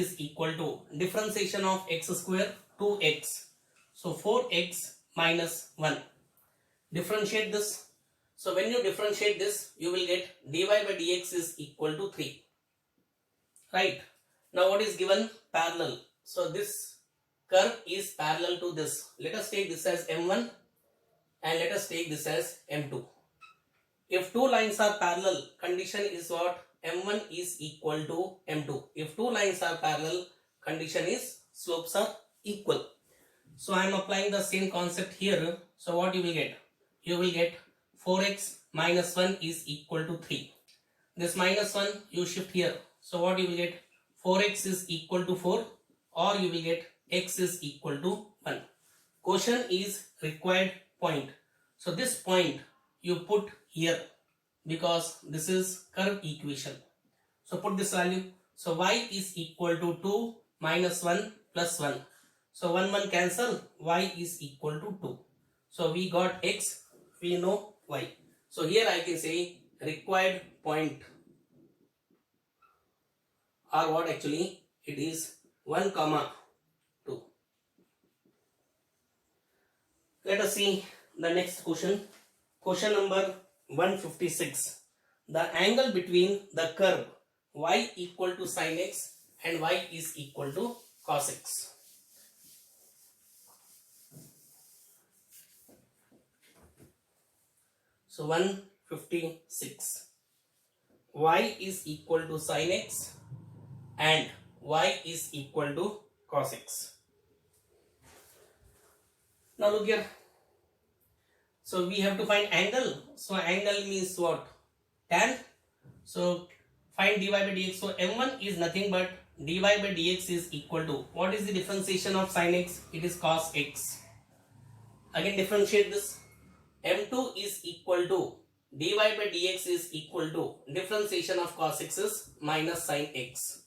is equal to differentiation of x square 2x. So 4x minus 1. Differentiate this. So when you differentiate this, you will get dy by dx is equal to 3. Right. Now what is given? Parallel. So this curve is parallel to this. Let us take this as m1 and let us take this as m2. If two lines are parallel, condition is what? M1 is equal to M2. If two lines are parallel, condition is slopes are equal. So I am applying the same concept here. So what you will get? You will get 4x minus 1 is equal to 3. This minus 1 you shift here. So what you will get? 4x is equal to 4, or you will get x is equal to 1. Question is required point. So this point you put here because this is curve equation. So put this value. So y is equal to 2 minus 1 plus 1. So 1 cancel, y is equal to 2. So we got x, we know y. So here I can say required point, or what actually it is 1 comma 2. Let us see the next question. Question number 156. The angle between the curve y equal to sin x and y is equal to cos x. So 156. Y is equal to sin x and y is equal to cos x. Now look here. So we have to find angle. So angle means what? Tan. So find dy by dx. So m1 is nothing but dy by dx is equal to, what is the differentiation of sin x? It is cos x. Again differentiate this. m2 is equal to dy by dx is equal to differentiation of cos x is minus sin x.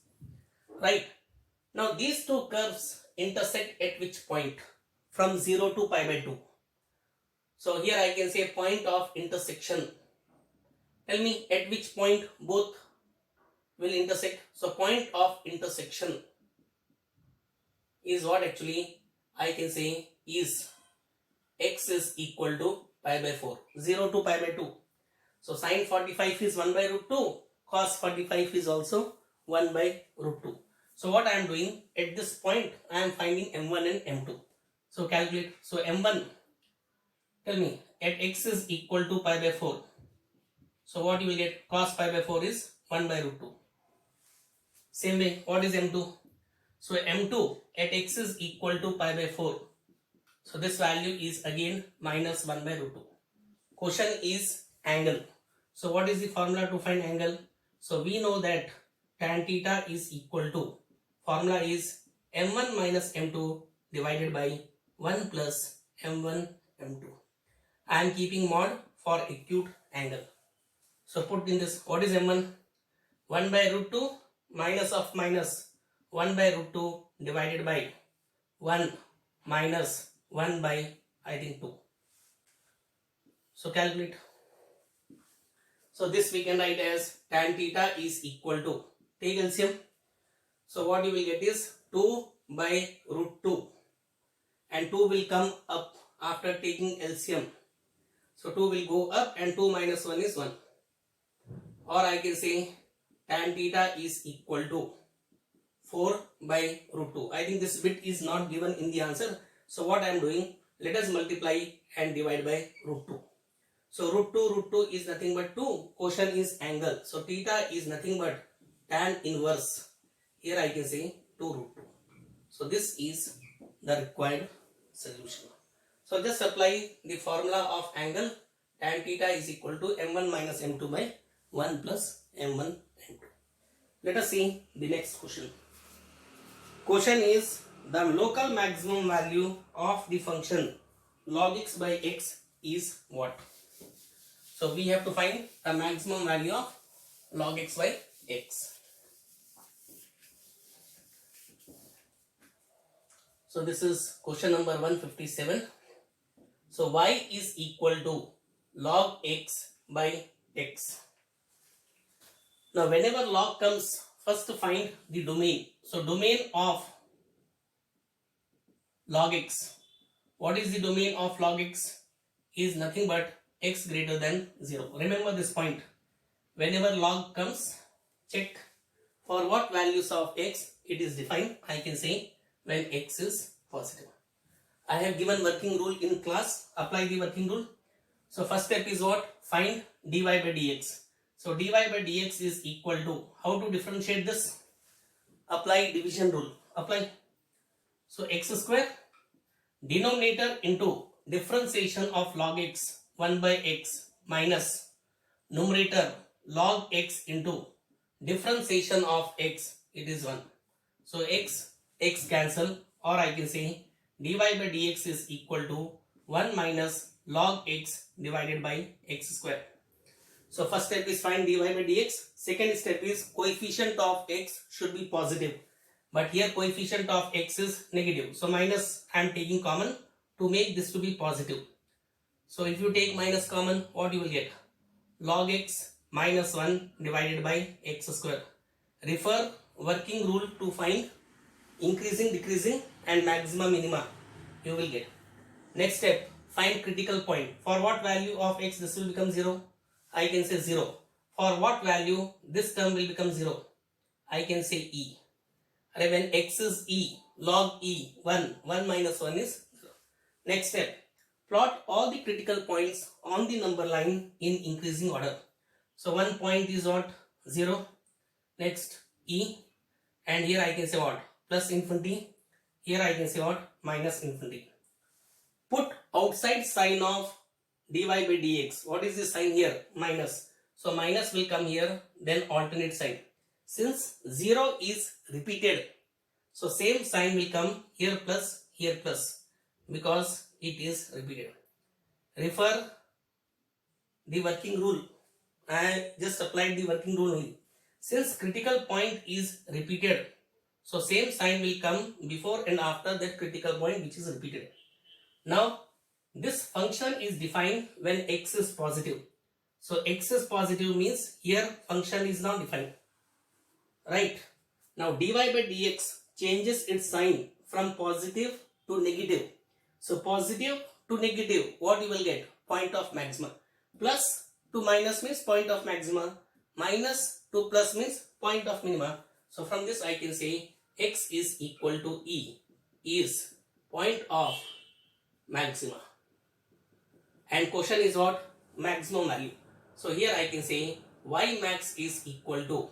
Right. Now these two curves intersect at which point? From 0 to pi by 2. So here I can say point of intersection. Tell me at which point both will intersect. So point of intersection is what actually I can say is x is equal to pi by 4. 0 to pi by 2. So sin 45 is 1 by root 2. Cos 45 is also 1 by root 2. So what I am doing at this point, I am finding m1 and m2. So calculate. So m1, tell me, at x is equal to pi by 4. So what you will get? Cos pi by 4 is 1 by root 2. Same way, what is m2? So m2 at x is equal to pi by 4. So this value is again minus 1 by root 2. Question is angle. So what is the formula to find angle? So we know that tan theta is equal to, formula is m1 minus m2 divided by 1 plus m1 m2. I am keeping mod for acute angle. So put in this, what is m1? 1 by root 2 minus of minus 1 by root 2 divided by 1 minus 1 by I think 2. So calculate. So this we can write as tan theta is equal to, take LCM. So what you will get is 2 by root 2, and 2 will come up after taking LCM. So 2 will go up and 2 minus 1 is 1. Or I can say tan theta is equal to 4 by root 2. I think this bit is not given in the answer. So what I am doing, let us multiply and divide by root 2. So root 2 is nothing but 2. Question is angle. So theta is nothing but tan inverse. Here I can say 2 root 2. So this is the required solution. So just apply the formula of angle. Tan theta is equal to m1 minus m2 by 1 plus m1 m2. Let us see the next question. Question is the local maximum value of the function log x by x is what? So we have to find the maximum value of log x by x. So this is question number 157. So y is equal to log x by x. Now whenever log comes first find the domain. So domain of log x. What is the domain of log x? Is nothing but x greater than 0. Remember this point. Whenever log comes, check for what values of x it is defined. I can say when x is positive. I have given working rule in class. Apply the working rule. So first step is what? Find dy by dx. So dy by dx is equal to, how to differentiate this? Apply division rule. Apply. So x square, denominator into differentiation of log x 1 by x minus numerator log x into differentiation of x, it is 1. So x cancel, or I can say dy by dx is equal to 1 minus log x divided by x square. So first step is find dy by dx. Second step is coefficient of x should be positive. But here coefficient of x is negative. So minus I am taking common to make this to be positive. So if you take minus common, what you will get? Log x minus 1 divided by x square. Refer working rule to find increasing, decreasing and maximum minima you will get. Next step, find critical point. For what value of x this will become 0? I can say 0. For what value this term will become 0? I can say e. When x is e, log e 1 minus 1 is 0. Next step, plot all the critical points on the number line in increasing order. So one point is what? 0. Next e, and here I can say what? Plus infinity. Here I can say what? Minus infinity. Put outside sign of dy by dx. What is the sign here? Minus. So minus will come here, then alternate sign. Since 0 is repeated, so same sign will come here plus, because it is repeated. Refer the working rule. I just applied the working rule only. Since critical point is repeated, so same sign will come before and after that critical point which is repeated. Now this function is defined when x is positive. So x is positive means here function is not defined. Right. Now dy by dx changes its sign from positive to negative. So positive to negative, what you will get? Point of maxima. Plus to minus means point of maxima. Minus to plus means point of minima. So from this I can say x is equal to e is point of maxima. And question is what? Maximum value. So here I can say y max is equal to,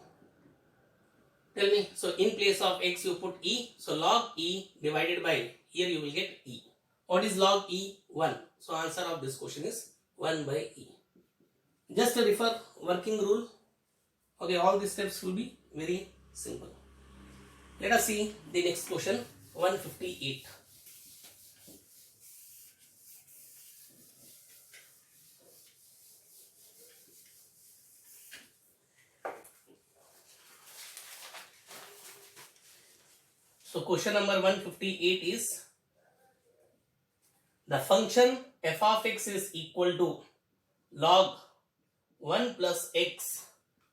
tell me, so in place of x you put e, so log e divided by, here you will get e. What is log e? 1. So answer of this question is 1 by e. Just to refer working rule. Okay, all these steps will be very simple. Let us see the next question, 158. So question number 158 is, the function f of x is equal to log 1 plus x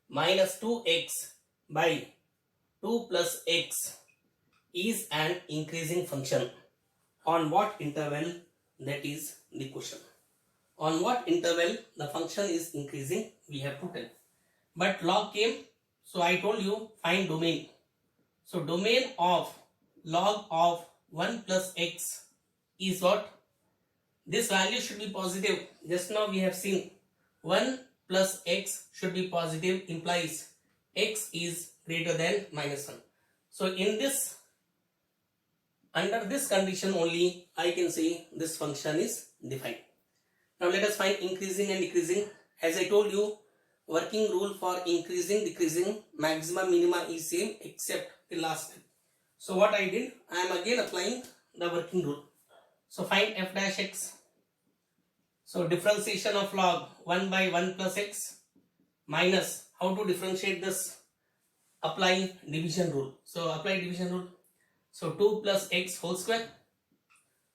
minus 2x by 2 plus x is an increasing function. On what interval? That is the question. On what interval the function is increasing, we have to tell. But log came, so I told you find domain. So domain of log of 1 plus x is what? This value should be positive. Just now we have seen 1 plus x should be positive, implies x is greater than minus 1. So in this, under this condition only I can say this function is defined. Now let us find increasing and decreasing. As I told you, working rule for increasing, decreasing, maximum, minima is same except the last step. So what I did, I am again applying the working rule. So find f dash x. So differentiation of log 1 by 1 plus x minus, how to differentiate this? Apply division rule. So apply division rule. So 2 plus x whole square.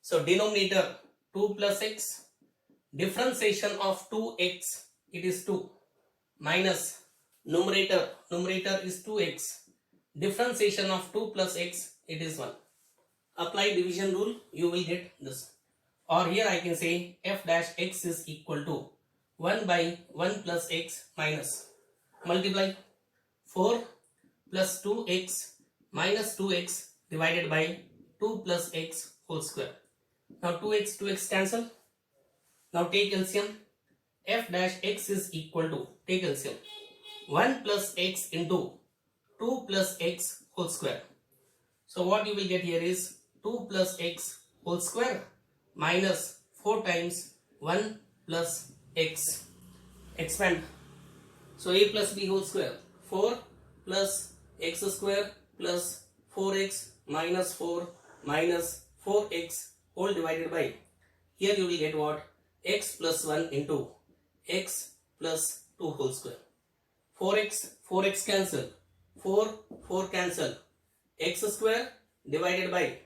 So denominator 2 plus x, differentiation of 2x, it is 2, minus numerator is 2x, differentiation of 2 plus x, it is 1. Apply division rule, you will get this. Or here I can say f dash x is equal to 1 by 1 plus x minus multiply 4 plus 2x minus 2x divided by 2 plus x whole square. Now 2x cancel. Now take LCM. F dash x is equal to, take LCM, 1 plus x into 2 plus x whole square. So what you will get here is 2 plus x whole square minus 4 times 1 plus x. Expand. So a plus b whole square, 4 plus x square plus 4x minus 4 minus 4x whole divided by, here you will get what? X plus 1 into x plus 2 whole square. 4x cancel, 4 cancel, x square divided by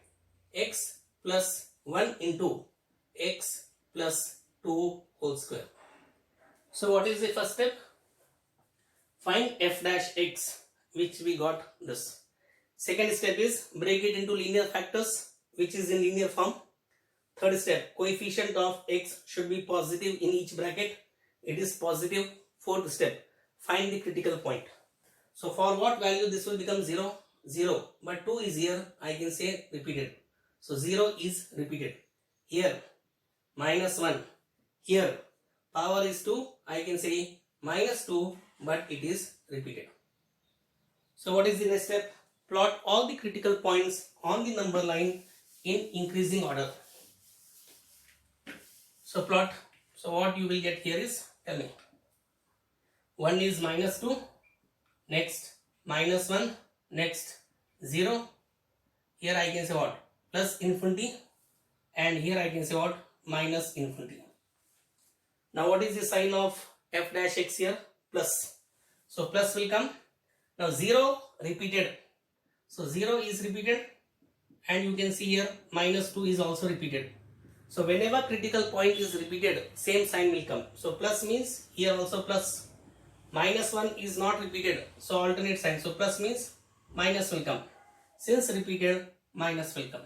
x plus 1 into x plus 2 whole square. So what is the first step? Find f dash x, which we got this. Second step is break it into linear factors, which is in linear form. Third step, coefficient of x should be positive in each bracket. It is positive. Fourth step, find the critical point. So for what value this will become 0? 0. But 2 is here, I can say repeated. So 0 is repeated. Here minus 1. Here power is 2, I can say minus 2, but it is repeated. So what is the next step? Plot all the critical points on the number line in increasing order. So plot. So what you will get here is, tell me. 1 is minus 2, next minus 1, next 0. Here I can say what? Plus infinity, and here I can say what? Minus infinity. Now what is the sign of f dash x here? Plus. So plus will come. Now 0 repeated. So 0 is repeated, and you can see here minus 2 is also repeated. So whenever critical point is repeated, same sign will come. So plus means here also plus. Minus 1 is not repeated, so alternate sign. So plus means minus will come. Since repeated, minus will come.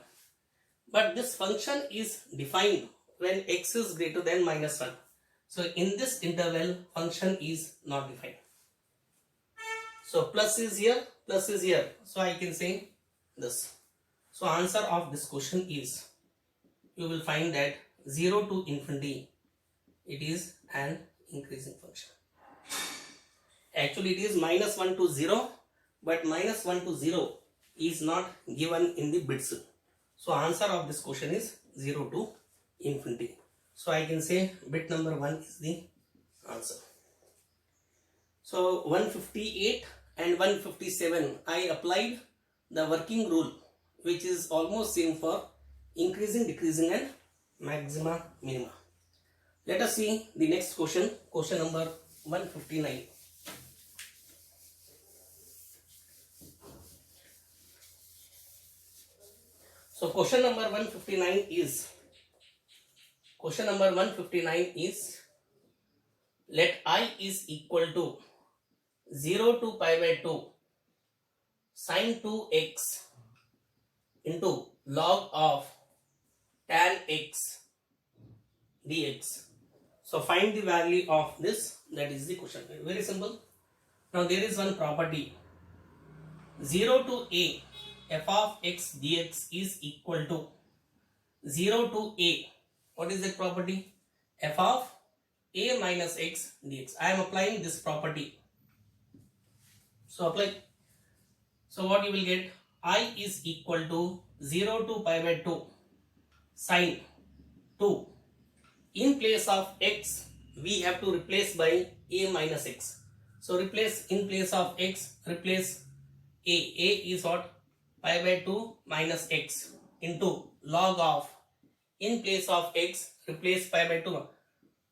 But this function is defined when x is greater than minus 1. So in this interval, function is not defined. So plus is here, plus is here. So I can say this. So answer of this question is, you will find that 0 to infinity, it is an increasing function. Actually it is minus 1 to 0, but minus 1 to 0 is not given in the bits. So answer of this question is 0 to infinity. So I can say bit number 1 is the answer. So 158 and 157, I applied the working rule, which is almost same for increasing, decreasing and maxima, minima. Let us see the next question, question number 159. So question number 159 is, let I is equal to 0 to pi by 2 sine 2x into log of tan x dx. So find the value of this, that is the question. Very simple. Now there is one property, 0 to a f of x dx is equal to 0 to a. What is that property? F of a minus x dx. I am applying this property. So apply. So what you will get? I is equal to 0 to pi by 2 sine 2. In place of x, we have to replace by a minus x. So replace, in place of x, replace a. A is what? Pi by 2 minus x into log of, in place of x, replace pi by 2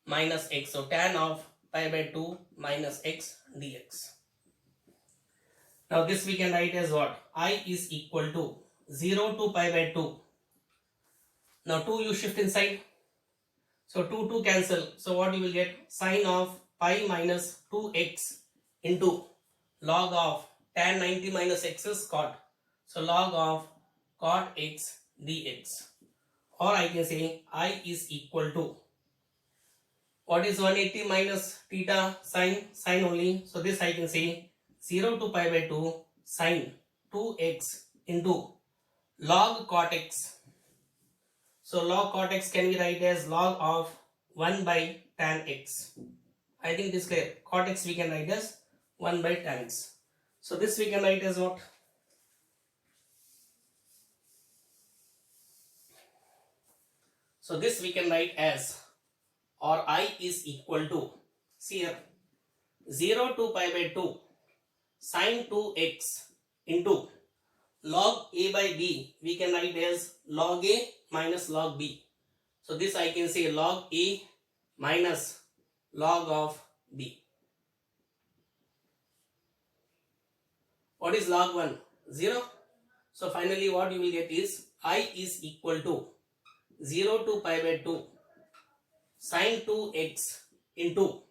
minus x. So tan of pi by 2 minus x dx. Now this we can write as what? I is equal to 0 to pi by 2. Now 2 you shift inside. So 2 cancel. So what you will get? Sine of pi minus 2x into log of tan 90 minus x is cot. So log of cot x dx. Or I can say I is equal to, what is 180 minus theta? Sine only. So this I can say 0 to pi by 2 sine 2x into log cot x. So log cot x can be write as log of 1 by tan x. I think this is clear. Cot x we can write as 1 by tan x. So this we can write as what? So this we can write as, or I is equal to, see here, 0 to pi by 2 sine 2x into log a by b, we can write as log a minus log b. So this I can say log a minus log of b. What is log 1? 0. So finally what you will get is I is equal to 0 to pi by 2 sine 2x into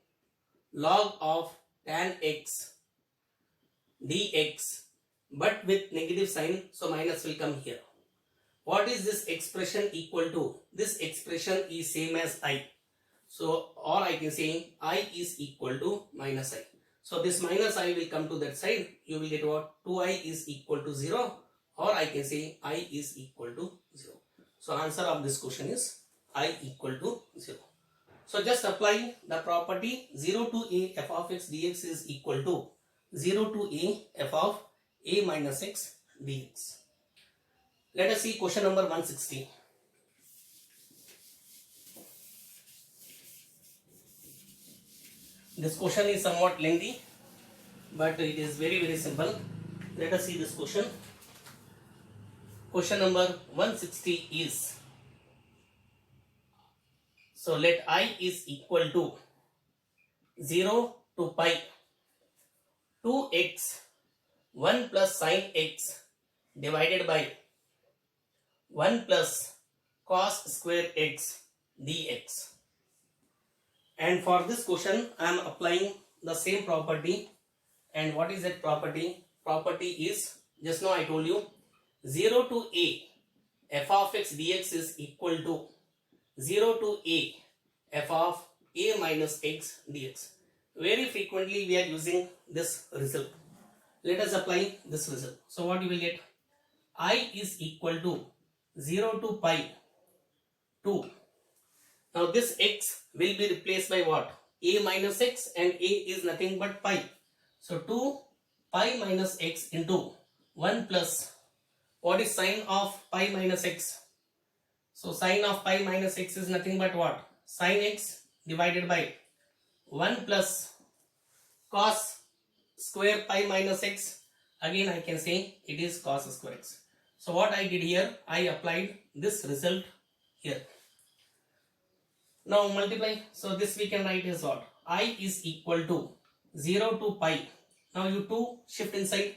log of tan x dx, but with negative sign, so minus will come here. What is this expression equal to? This expression is same as I. So, or I can say I is equal to minus I. So this minus I will come to that side. You will get what? 2I is equal to 0, or I can say I is equal to 0. So answer of this question is I equal to 0. So just apply the property 0 to a f of x dx is equal to 0 to a f of a minus x dx. Let us see question number 160. This question is somewhat lengthy, but it is very simple. Let us see this question. Question number 160 is, so let I is equal to 0 to pi 2x 1 plus sine x divided by 1 plus cos square x dx. And for this question I am applying the same property. And what is that property? Property is, just now I told you, 0 to a f of x dx is equal to 0 to a f of a minus x dx. Very frequently we are using this result. Let us apply this result. So what you will get? I is equal to 0 to pi 2. Now this x will be replaced by what? A minus x, and a is nothing but pi. So 2 pi minus x into 1 plus, what is sine of pi minus x? So sine of pi minus x is nothing but what? Sine x divided by 1 plus cos square pi minus x. Again I can say it is cos square x. So what I did here, I applied this result here. Now multiply. So this we can write as what? I is equal to 0 to pi. Now you 2 shift inside.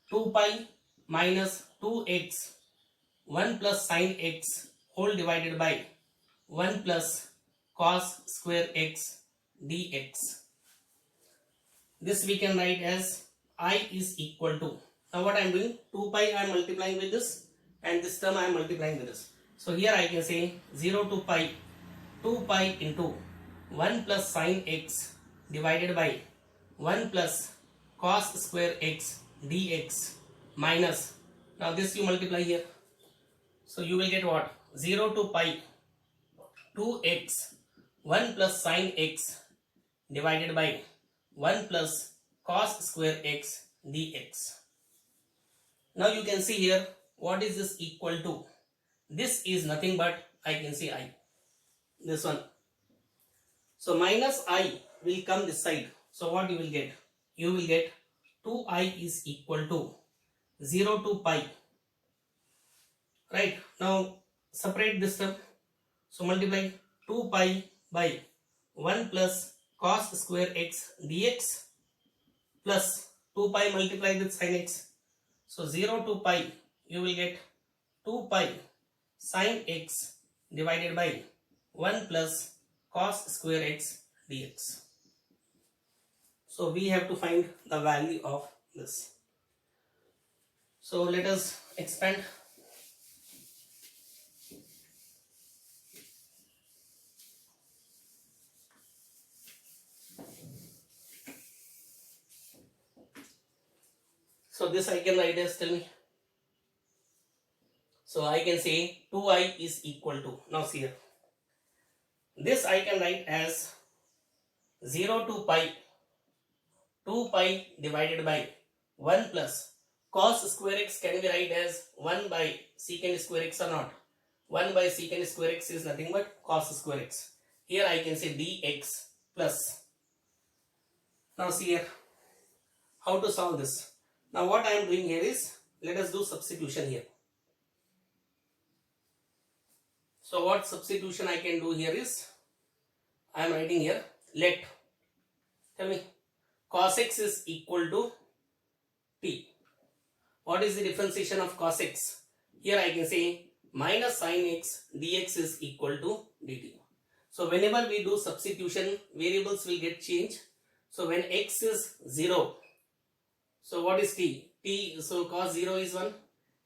2 pi minus 2x 1 plus sine x whole divided by 1 plus cos square x dx. This we can write as I is equal to, now what I am doing, 2 pi I am multiplying with this, and this term I am multiplying with this. So here I can say 0 to pi 2 pi into 1 plus sine x divided by 1 plus cos square x dx minus, now this you multiply here. So you will get what? 0 to pi 2x 1 plus sine x divided by 1 plus cos square x dx. Now you can see here, what is this equal to? This is nothing but, I can say I. This one. So minus I will come this side. So what you will get? You will get 2I is equal to 0 to pi. Right. Now separate this term. So multiply 2 pi by 1 plus cos square x dx plus 2 pi multiply with sin x. So 0 to pi you will get 2 pi sin x divided by 1 plus cos square x dx. So we have to find the value of this. So let us expand. So this I can write as, tell me. So I can say 2i is equal to, now see here, this I can write as 0 to pi 2 pi divided by 1 plus cos square x can be write as 1 by secant square x or not. 1 by secant square x is nothing but cos square x. Here I can say dx plus. Now see here how to solve this. Now what I am doing here is, let us do substitution here. So what substitution I can do here is, I am writing here, let, tell me, cos x is equal to t. What is the differentiation of cos x? Here I can say minus sin x dx is equal to dt. So whenever we do substitution, variables will get changed. So when x is 0, so what is t? T, so cos 0 is 1,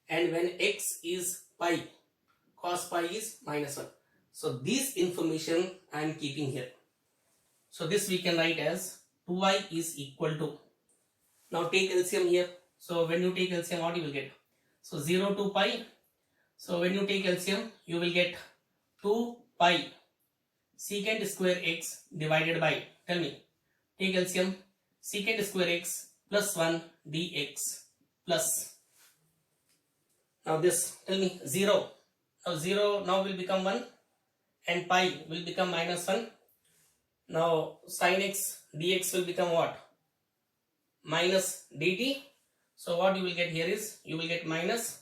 and when x is pi, cos pi is minus 1. So this information I am keeping here. So this we can write as 2i is equal to, now take LCM here. So when you take LCM, what you will get? So 0 to pi. So when you take LCM, you will get 2 pi secant square x divided by, tell me, take LCM, secant square x plus 1 dx plus, now this, tell me, 0. Now 0 now will become 1 and pi will become minus 1. Now sin x dx will become what? Minus dt. So what you will get here is, you will get minus,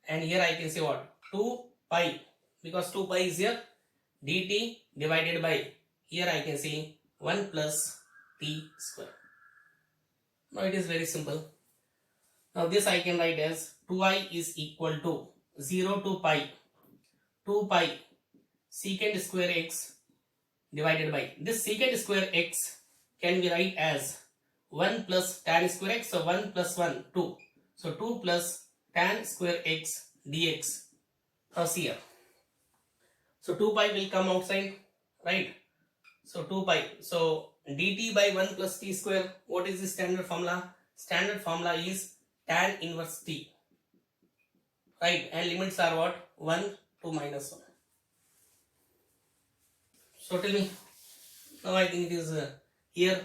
and here I can say what? 2 pi, because 2 pi is here, dt divided by, here I can say 1 plus t square. Now it is very simple. Now this I can write as 2i is equal to 0 to pi 2 pi secant square x divided by, this secant square x can be write as 1 plus tan square x, so 1 plus 1, 2. So 2 plus tan square x dx. Now see here. So 2 pi will come outside, right? So 2 pi. So dt by 1 plus t square, what is the standard formula? Standard formula is tan inverse t. Right? And limits are what? 1 to minus 1. So tell me, now I think it is here.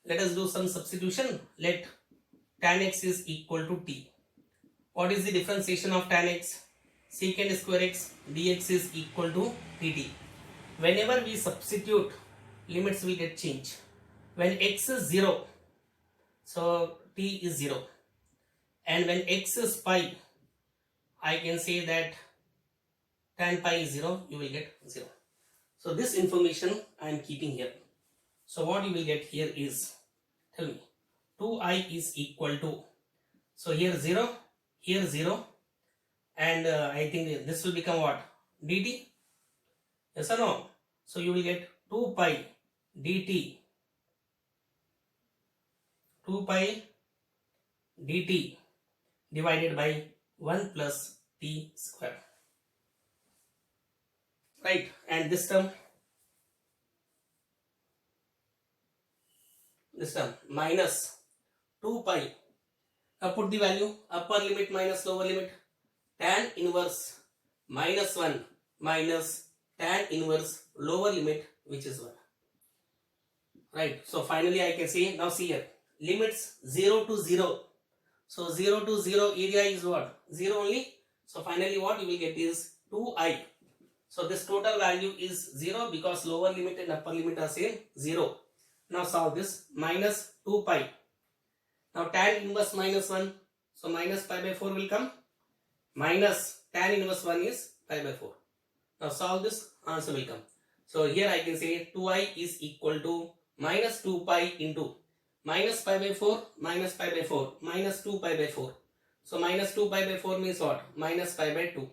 Let us do some substitution. Let tan x is equal to t. What is the differentiation of tan x? Secant square x dx is equal to dt. Whenever we substitute, limits will get changed. When x is 0, so t is 0. And when x is pi, I can say that tan pi is 0, you will get 0. So this information I am keeping here. So what you will get here is, tell me, 2i is equal to, so here 0, here 0, and I think this will become what? dt? Yes or no? So you will get 2 pi dt, 2 pi dt divided by 1 plus t square. Right, and this term minus 2 pi. Now put the value, upper limit minus lower limit, tan inverse minus 1 minus tan inverse lower limit, which is 1. Right, so finally I can say, now see here, limits 0 to 0. So 0 to 0 area is what? 0 only. So finally what you will get is 2i. So this total value is 0 because lower limit and upper limit are same, 0. Now solve this, minus 2 pi. Now tan inverse minus 1, so minus pi by 4 will come. Minus tan inverse 1 is pi by 4. Now solve this, answer will come. So here I can say 2i is equal to minus 2 pi into minus pi by 4, minus pi by 4, minus 2 pi by 4. So minus 2 pi by 4 means what? Minus pi by 2.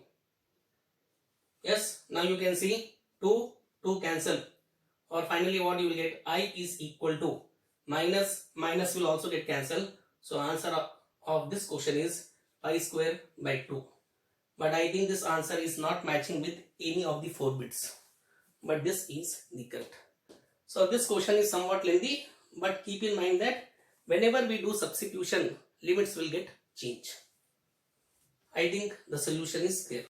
Yes, now you can see 2 cancel, or finally what you will get, I is equal to minus will also get cancelled. So answer of this question is pi square by 2. But I think this answer is not matching with any of the 4 bits. But this is the correct. So this question is somewhat lengthy, but keep in mind that whenever we do substitution, limits will get changed. I think the solution is clear.